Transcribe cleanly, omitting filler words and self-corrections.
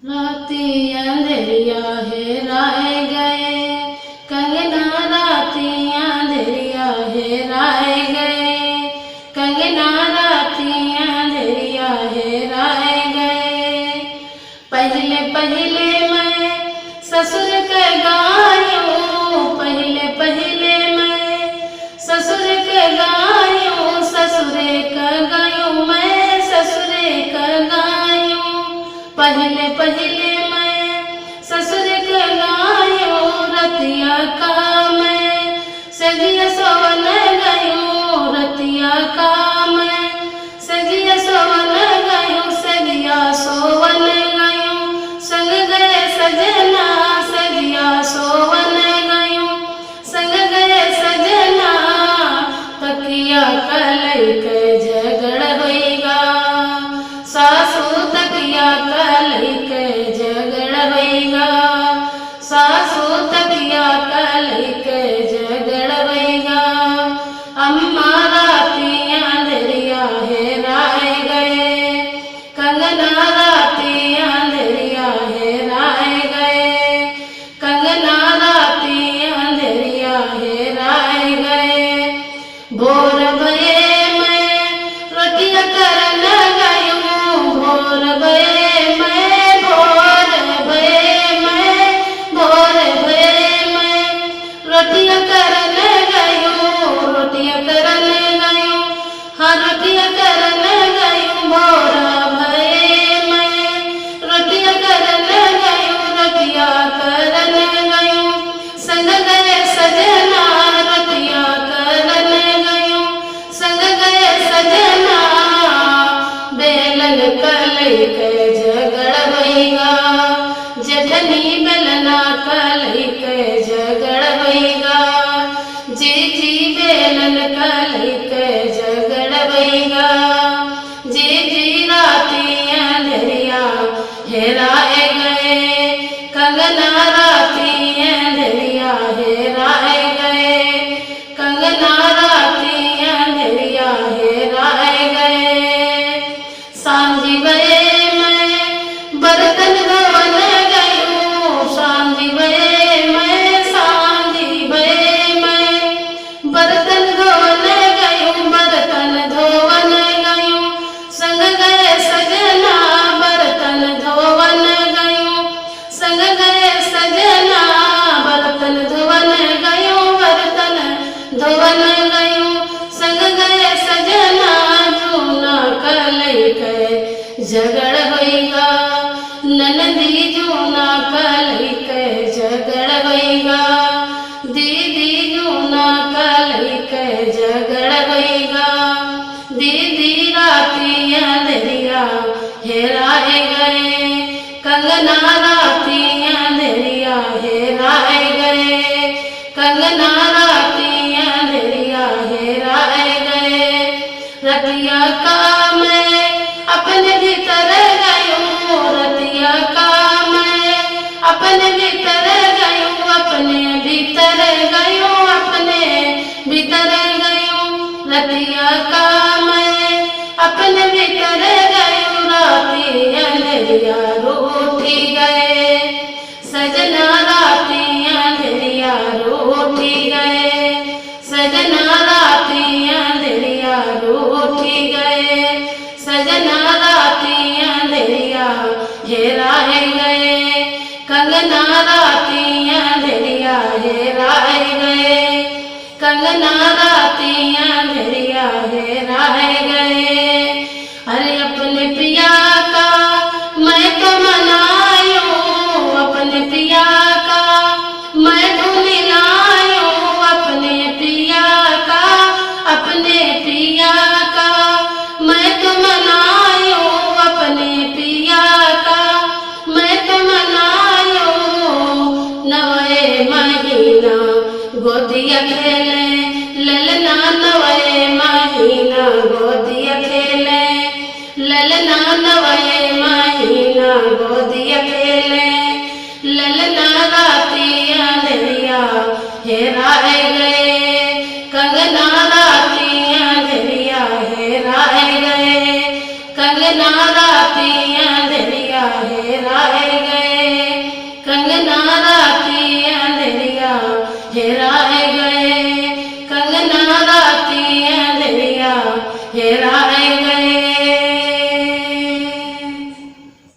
राती अंधेरिया हेराए गए, कंगना राती अंधेरिया हेराए गए, कंगना राती अंधेरिया हेराए गए। पहले पहले मैं ससुर के गायूं, पहले पहले मैं ससुर के गायूं, ससुरे का गायूं मैं ससुरे का गायूं। पहले पहले मैं ससुर के गायूं, रतिया का मैं सजिया सोवन गयूं, रतिया का मैं सजिया सोवन गयूं, सजिया सोवन गयूं, संग गए सजना सजिया सोवन गयूं, संग गए सजना। तकिया कलई के झगड़ होइगा, सासू तकिया कलई के झगड़ होइगा, सासू तकिया कलई के झगड़ होइगा। अम्मा राती अंधेरिया हेराए गए, कंगना राती अंधेरिया हेराए गए, कंगना राती अंधेरिया हेराए गए। भोर भये मैं रोटियां करन गयूं, भोर भये मैं भोर भये मैं भोर भये मैं रोटियां करन गयूं, रोटियां करन गयूं, हाँ रोटियां करन गयूं। भोर भये मैं रोटियां करन गयूं, रोटियां करन गयूं, संग गए सजना रोटियां करन गयूं, संग गए सजना। बेलन कलई के झगड़ होइगा, जेठनी बेलना कलई के झगड़ होइगा, जीजी बेलन कलई के झगड़ होइगा। जीजी राती अंधेरिया हेराए गए, कंगना राती अंधेरिया हेराए गए, कंगना राती अंधेरिया हेराए गए। सांझी बये मैं बर्तन धोवन गयूं, सांझी बये मैं सांझी बये मैं बर्तन धोवन गयूं, बर्तन धोवन गयूं, संग गए सजना बर्तन धोवन गयूं, संग गए सजना। बर्तन धोवन गयूं, बर्तन धोवन गयूं, संग गए सजना। जूना कलई के झगड़ होइगा, ननदी जूना कलई के झगड़ होइगा, दीदी जूना कलई के झगड़ होइगा। दीदी राती अंधेरिया हेराए गए, कंगना राती अंधेरिया हेराए गए, कंगना राती अंधेरिया हेराए गए। रतिया का मैं अपने भीतर गयूं, रतिया का मैं अपने भीतर गयूं, अपने भीतर गयूं, अपने भीतर गयूं। रतिया का मैं अपने भीतर गयूं, राती अंधेरिया रूठी गए, सजना राती अंधेरिया रूठी गए, सजना राती अंधेरिया रूठी गए, सजना राती अंधेरिया हेराए गए, कंगना राती अंधेरिया हेराए गए, कंगना राती अंधेरिया हेराए गए। अरे अपने पिया का मैं तो मनायूं, अपने पिया का मैं ढूंढ लायूं, अपने पिया का अपने पिया का मैं तो मनायूं, अपने पिया का मैं तो मनायूं। नवे महीना गोदिया खेले ललना, नवे महीना गोदिया खेले ललना, नवे महीना गोदिया खेले ललना। राती अंधेरिया हेराए गए, कंगना राती अंधेरिया हेराए गए, कंगना राती अंधेरिया हेराए राती अंधेरिया हेरा